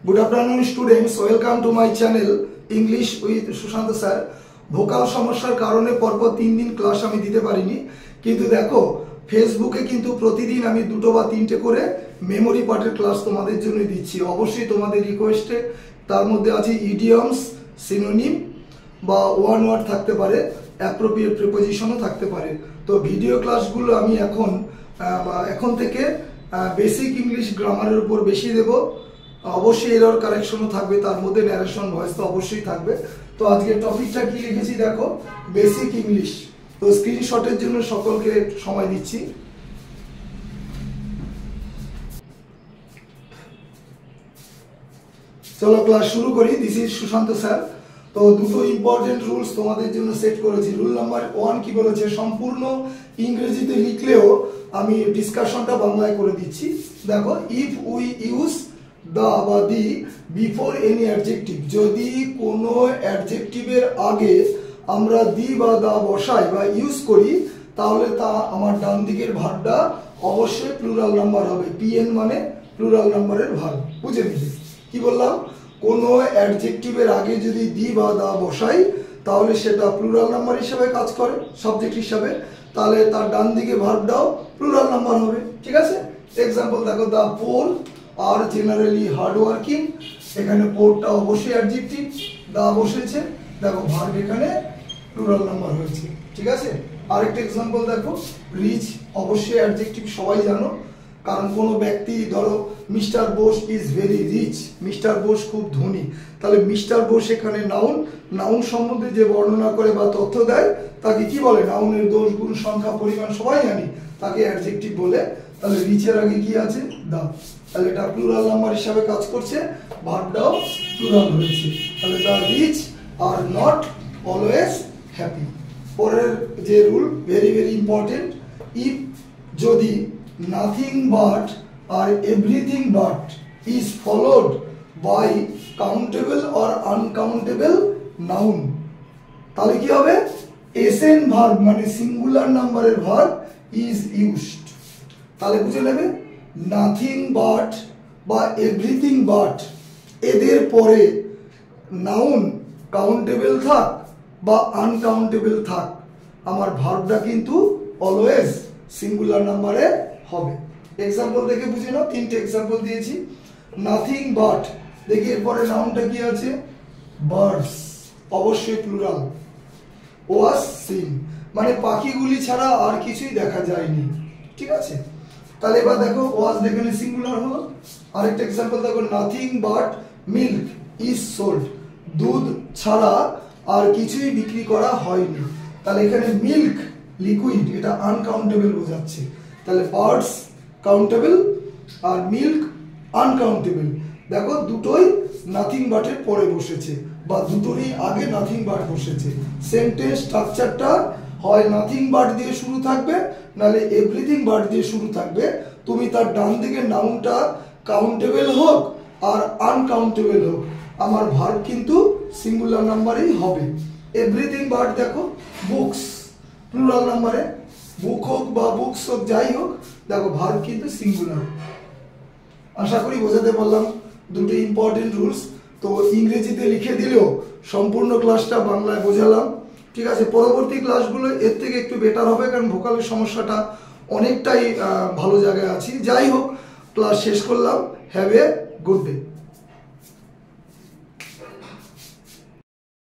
Good afternoon students, welcome to my channel English with Sushant sir. Vocal সমস্যার কারণে পরপর 3 দিন ক্লাস আমি দিতে পারিনি, কিন্তু দেখো ফেসবুকে কিন্তু প্রতিদিন আমি দুটো বা তিনটে করে মেমোরি পার্টের ক্লাস তোমাদের জন্য দিচ্ছি। অবশ্যই তোমাদের রিকোয়েস্টে তার মধ্যে আছে ইডিয়মস, সিনোনিম বা ওয়ান ওয়ার্ড থাকতে পারে, অ্যাপ্রোপ্রিয়েট প্রিপোজিশনও থাকতে পারে। তো ভিডিও ক্লাসগুলো আমি এখন থেকে বেসিক ইংলিশ গ্রামারের উপর বেশি দেব। অবশ্যই এরর কারেকশনও থাকবে, তার মধ্যে ন্যারেশন ভয়েস তো অবশ্যই থাকবে। তো আজকে টপিকটা কি লিখেছি দেখো, বেসিক ইংলিশ। তো স্ক্রিনশটের জন্য সকলকে সময় দিচ্ছি। চলো ক্লাস শুরু করি। This is Sushanta sir. তো দুটো ইম্পর্টেন্ট রুলস তোমাদের জন্য সেট করেছি। রুল নাম্বার 1 কি বলেছে, সম্পূর্ণ ইংরেজিতে লিখলেও আমি ডিসকাশনটা বাংলায় করে দিচ্ছি। দেখো, ইফ উই ইউজ দা বা দি বিফোর এনি অ্যাডজেক্টিভ, যদি কোনো অ্যাডজেক্টিভের আগে আমরা দি বা দা বসাই বা ইউজ করি, তাহলে তা আমার ডান দিকের ভার্বটা অবশ্যই প্লুরাল নাম্বার হবে। পিএন মানে প্লুরাল নাম্বারের ভার্ব। বুঝে নিলে কি বললাম, কোনো অ্যাডজেক্টিভের আগে যদি দি বা দা বসাই তাহলে সেটা প্লুরাল নাম্বার হিসেবে কাজ করে, সাবজেক্ট হিসাবে, তাহলে তার ডান দিকে ভার্বটাও প্লুরাল নাম্বার হবে। ঠিক আছে, এক্সাম্পল দেখো, দা পোর আর জেনারেলি হার্ড ওয়ার্কিং, এখানে পোরটা অবশ্যই অ্যাডজেক্টিভ, দা বসেছে, দেখো ভার্ব এখানে প্লুরাল নাম্বার হয়েছে। ঠিক আছে, আরেকটা এক্সাম্পল দেখো, রিচ অবশ্যই অ্যাডজেক্টিভ, সবাই জানো, কারণ কোনো ব্যক্তি ধরো mister Bose is very rich, mister Bose খুব ধনী, তাহলে মিস্টার বোস এখানে নাউন, নাউন সম্বন্ধে যে বর্ণনা করে বা তথ্য দেয় তাকে কি বলে, নাউনের দোষ গুণ সংখ্যা পরিমাণ সবাই জানি, তাকে অ্যাডজেক্টিভ বলে। তাহলে রিচের আগে কি আছে, দা, তাহলে এটা প্লুরাল নাম্বার হিসাবে কাজ করছে, ভার্বটাও প্লুরাল হয়েছে। তাহলে the rich are not always happy. পরের যে rule very very important, if যদি nothing but or everything but is followed by countable or uncountable noun, তাহলে কি হবে, এসএন ভার্ব মানে সিঙ্গুলার নাম্বারের ভার্ব ইজ ইউজড। তাহলে বুঝে নেবে, নাথিং বাট বা এভরিথিং বাট এদের পরে নাউন কাউন্টেবল থাক বা আনকাউন্টেবল থাক, আমার ভার্বটা কিন্তু অলওয়েজ সিঙ্গুলার নাম্বারে হবে। এক্সাম্পল দেখে বুঝে নাও, তিনটে এক্সাম্পল দিয়েছি। নাথিং বাট, দেখি এরপরে নাউনটা কি আছে, বার্ডস, অবশ্যই প্লুরাল। ওয়াজ সিন মানে পাখিগুলি ছাড়া আর কিছুই দেখা যায়নি। ঠিক আছে, তাহলে এবার দেখো ওয়াজ এখানে সিঙ্গুলার হলো। আরেকটা এক্সাম্পল দেখো, nothing but milk is sold, দুধ ছাড়া আর কিছুই বিক্রি করা হয়নি। তাহলে এখানে মিল্ক লিকুইড, এটা আনকাউন্টেবল বোঝাচ্ছে। তাহলে বার্ডস কাউন্টেবল আর মিল্ক আনকাউন্টেবল। দেখো দুটোই নাথিং বাটের পরে বসেছে বা দুটোরই আগে নাথিং বাট বসেছে। সেন্টেন্স স্ট্রাকচারটা হয় নাথিং বাট দিয়ে শুরু থাকবে, নাহলে এভরিথিং বাট দিয়ে শুরু থাকবে। তুমি তার ডান দিকে নাউনটা কাউন্টেবল হোক আর আনকাউন্টেবল হোক, আমার ভার্ব কিন্তু সিঙ্গুলার নাম্বারেই হবে। এভরিথিং বাট দেখো, বুকস প্লুরাল নাম্বারে, বুক হোক বা বুকস হোক যাই হোক, দেখো ভার্ব কিন্তু সিঙ্গুলার। আশা করি বোঝাতে পারলাম দুটো ইম্পর্টেন্ট রুলস। তো ইংরেজিতে লিখে দিলেও সম্পূর্ণ ক্লাসটা বাংলায় বোঝালাম। ঠিক আছে, পরবর্তী ক্লাসগুলো এর থেকে একটু বেটার হবে, কারণ ভোকালের সমস্যাটা অনেকটাই ভালো জায়গায় আছি। যাই হোক, ক্লাস শেষ করলাম। Have a good day.